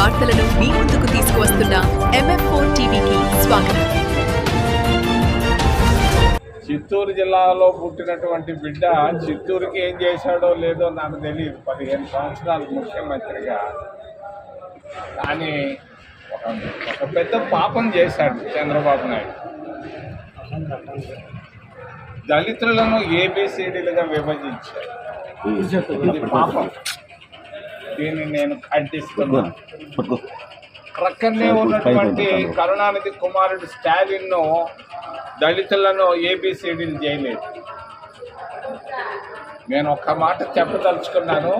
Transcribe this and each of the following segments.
వార్తలను మీ ముందుకు తీసుకువస్తున్న MF4 టీవీకి స్వాగతం. చిత్తూరు జిల్లాలో పుట్టినటువంటి బిడ్డ చిత్తూరుకి ఏం చేశాడో లేదో నాకు తెలియదు. 15 సంవత్సరాలు ముఖ్యమంత్రిగా, కానీ ఒక పెద్ద పాపం చేశాడు చంద్రబాబు నాయుడు. దళితులను ABCDలుగా విభజించాడు. ఇది పాపం. దీన్ని నేను ఖండిస్తున్నాను. ప్రక్కనే ఉన్నటువంటి కరుణానిధి కుమారుడు స్టాలిన్ను దళితులను ABCDలు చేయలేదు. నేను ఒక్క మాట చెప్పదలుచుకున్నాను.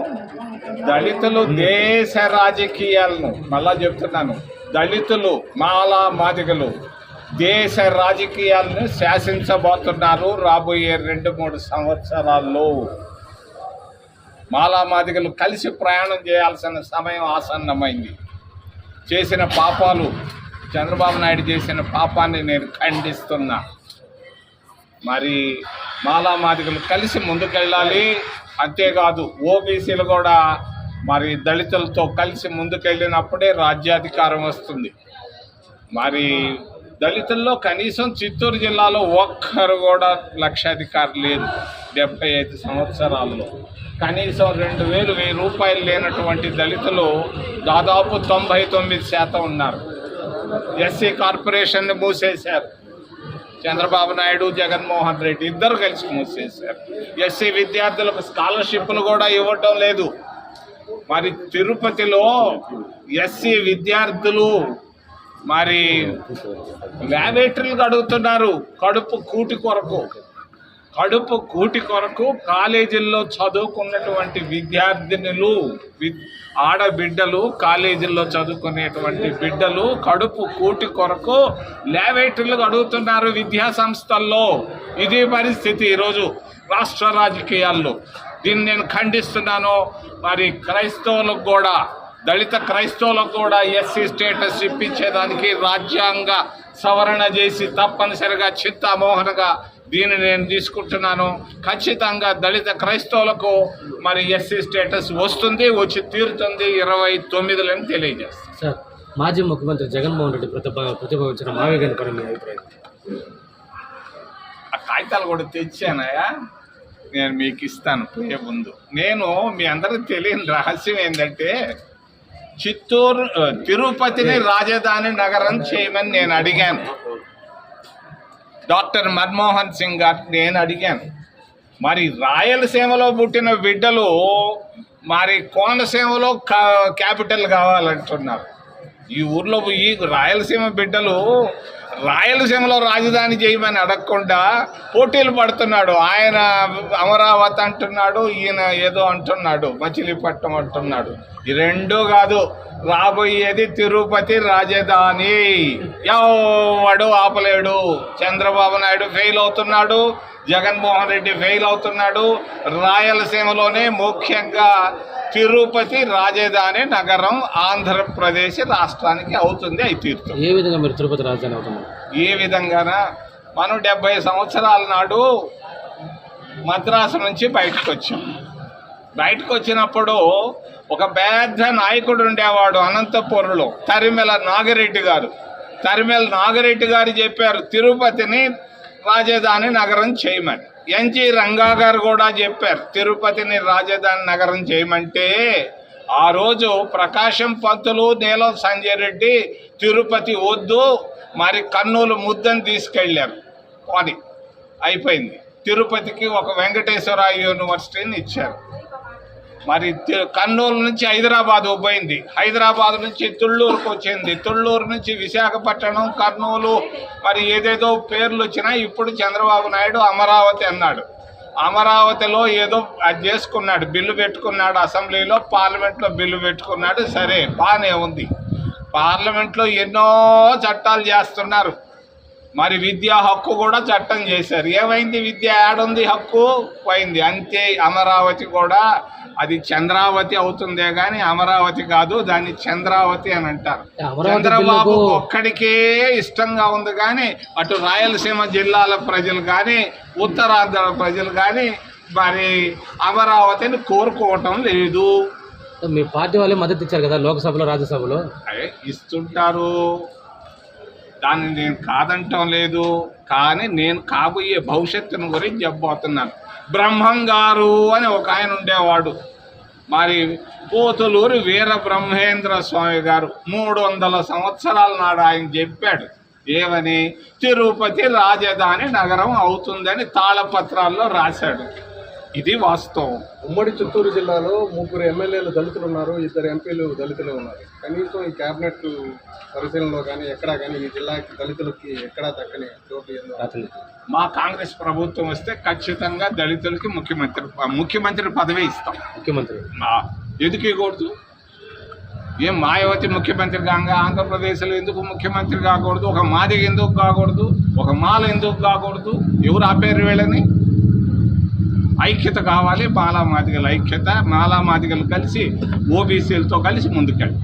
దళితులు దేశ రాజకీయాలను, మళ్ళా చెప్తున్నాను, దళితులు మాలా మాదిగలు దేశ రాజకీయాలను శాసించబోతున్నారు రాబోయే 2-3 సంవత్సరాల్లో. మాలా మాదిగలు కలిసి ప్రయాణం చేయాల్సిన సమయం ఆసన్నమైంది. చేసిన పాపాలు, చంద్రబాబు నాయుడు చేసిన పాపాన్ని నేను ఖండిస్తున్నా. మరి మాలా మాదిగలు కలిసి ముందుకెళ్ళాలి. అంతేకాదు OBCలు కూడా మరి దళితులతో కలిసి ముందుకెళ్ళినప్పుడే రాజ్యాధికారం వస్తుంది. మరి దళితుల్లో కనీసం చిత్తూరు జిల్లాలో ఒక్కరు కూడా లక్షాధికారి లేదు. 75 సంవత్సరాల్లో కనీసం 2,000 రూపాయలు లేనటువంటి దళితులు దాదాపు 99% ఉన్నారు. SC కార్పొరేషన్ని మూసేశారు. చంద్రబాబు నాయుడు, జగన్మోహన్ రెడ్డి ఇద్దరు కలిసి మూసేశారు. SC విద్యార్థులకు స్కాలర్షిప్లు కూడా ఇవ్వటం లేదు. మరి తిరుపతిలో SC విద్యార్థులు మరి ల్యాబొరేటరీలు అడుగుతున్నారు కడుపు కూటి కొరకు. కాలేజీల్లో చదువుకున్నటువంటి విద్యార్థినులు, ఆడబిడ్డలు, కాలేజీల్లో చదువుకునేటువంటి బిడ్డలు కడుపు కూటి కొరకు ల్యాబొరేటరీలు అడుగుతున్నారు విద్యా సంస్థల్లో. ఇది పరిస్థితి ఈరోజు రాష్ట్ర రాజకీయాల్లో. దీన్ని నేను ఖండిస్తున్నాను. మరి క్రైస్తవులకు కూడా, దళిత క్రైస్తవులకు కూడా SC స్టేటస్ ఇప్పించేదానికి రాజ్యాంగ సవరణ చేసి తప్పనిసరిగా చిత్తామోహనగా దీన్ని నేను తీసుకుంటున్నాను. ఖచ్చితంగా దళిత క్రైస్తవులకు మరి SC స్టేటస్ వస్తుంది, వచ్చి తీరుతుంది 29లని తెలియజేస్తాను. సార్, మాజీ ముఖ్యమంత్రి జగన్మోహన్ రెడ్డి ప్రతిపాదించిన మావేగన్ పని మీ అభిప్రాయం? ఆ కాగితాలు కూడా తెచ్చానయా, నేను మీకు ఇస్తాను పోయే ముందు. నేను మీ అందరికి తెలియని రహస్యం ఏంటంటే, తిరుపతిని రాజధాని నగరం చేయమని నేను అడిగాను. డాక్టర్ మన్మోహన్ సింగ్ గారు నేను అడిగాను. మరి రాయలసీమలో పుట్టిన బిడ్డలు మరి కోనసీమలో క్యాపిటల్ కావాలంటున్నారు. ఈ ఊర్లో ఈ రాయలసీమ బిడ్డలు రాయలసీమలో రాజధాని చేయమని అడగకుండా పోటీలు పడుతున్నాడు. ఆయన అమరావతి అంటున్నాడు, ఈయన ఏదో అంటున్నాడు, మచిలీపట్నం అంటున్నాడు. ఈ రెండూ కాదు, రాబోయేది తిరుపతి రాజధాని. ఎవడు ఆపలేడు. చంద్రబాబు నాయుడు ఫెయిల్ అవుతున్నాడు, జగన్మోహన్ రెడ్డి ఫెయిల్ అవుతున్నాడు. రాయలసీమలోనే ముఖ్యంగా తిరుపతి రాజధాని నగరం ఆంధ్రప్రదేశ్ రాష్ట్రానికి అవుతుంది. అయి తీరుతుంది. ఏ విధంగా మీరు తిరుపతి రాజధాని అవుతుంది? ఏ విధంగానా, మనం 70 సంవత్సరాల నాడు మద్రాసు నుంచి బయటకు వచ్చాం. బయటకు వచ్చినప్పుడు ఒక పెద్ద నాయకుడు ఉండేవాడు అనంతపురంలో, తరిమెల నాగిరెడ్డి గారు చెప్పారు తిరుపతిని రాజధాని నగరం చేయమని. NG రంగా గారు కూడా చెప్పారు తిరుపతిని రాజధాని నగరం చేయమంటే, ఆ రోజు ప్రకాశం పంతులు, నీలం సంజయ్ రెడ్డి తిరుపతి వద్దు, మరి కర్నూలు ముద్దని తీసుకెళ్ళారు. అది అయిపోయింది. తిరుపతికి ఒక వెంకటేశ్వర యూనివర్సిటీని ఇచ్చారు. మరి కర్నూలు నుంచి హైదరాబాద్ పోయింది, హైదరాబాద్ నుంచి తుళ్ళూరుకు వచ్చింది, తుళ్ళూరు నుంచి విశాఖపట్నం, కర్నూలు, మరి ఏదేదో పేర్లు వచ్చినాయి. ఇప్పుడు చంద్రబాబు నాయుడు అమరావతి అన్నాడు. అమరావతిలో ఏదో అది చేసుకున్నాడు, బిల్లు పెట్టుకున్నాడు, అసెంబ్లీలో, పార్లమెంట్లో బిల్లు పెట్టుకున్నాడు. సరే, బాగానే ఉంది. పార్లమెంట్లో ఎన్నో చట్టాలు చేస్తున్నారు. మరి విద్యా హక్కు కూడా చట్టం చేశారు. ఏమైంది? విద్య ఏడుంది, హక్కు పోయింది. అంతే. అమరావతి కూడా అది చంద్రావతి అవుతుందే కానీ అమరావతి కాదు, దాన్ని చంద్రావతి అని అంటారు. చంద్రబాబు ఒక్కడికే ఇష్టంగా ఉంది కానీ అటు రాయలసీమ జిల్లాల ప్రజలు కానీ ఉత్తరాంధ్ర ప్రజలు కానీ మరి అమరావతిని కోరుకోవటం లేదు. మీ పార్టీ వాళ్ళే మద్దతు ఇచ్చారు కదా లోక్సభలో రాజ్యసభలో. అదే ఇస్తుంటారు, దాన్ని నేను కాదంటం లేదు. కానీ నేను కాబోయే భవిష్యత్తును గురించి చెప్పబోతున్నాను. బ్రహ్మం గారు అని ఒక ఆయన ఉండేవాడు, మరి పోతులూరి వీర బ్రహ్మేంద్ర స్వామి గారు 300 సంవత్సరాల నాడు ఆయన చెప్పాడు ఏమని, తిరుపతి రాజధాని నగరం అవుతుందని తాళపత్రాల్లో రాశాడు. ఇది వాస్తవం. ఉమ్మడి చిత్తూరు జిల్లాలో 3 ఎమ్మెల్యేలు దళితులు ఉన్నారు, 2 ఎంపీలు దళితులే ఉన్నారు. కనీసం ఈ క్యాబినెట్ పరిశీలనలో కానీ ఎక్కడా కానీ ఈ జిల్లాకి దళితులకి ఎక్కడా దక్కని చోటు ఏందో. మా కాంగ్రెస్ ప్రభుత్వం వస్తే ఖచ్చితంగా దళితులకి ముఖ్యమంత్రి పదవి ఇస్తాం. ముఖ్యమంత్రి ఎందుకు ఇవ్వకూడదు? ఏం మాయావతి ముఖ్యమంత్రి కాగా ఆంధ్రప్రదేశ్లో ఎందుకు ముఖ్యమంత్రి కాకూడదు? ఒక మాదిగ ఎందుకు కాకూడదు? ఒక మాల ఎందుకు కాకూడదు? ఎవరు ఆపేరు వీళ్ళని? ఐక్యత కావాలి, మాలా మాదిగల ఐక్యత, మాలా మాదిగలు కలిసి ఓబీసీలతో కలిసి ముందుకెళ్ళి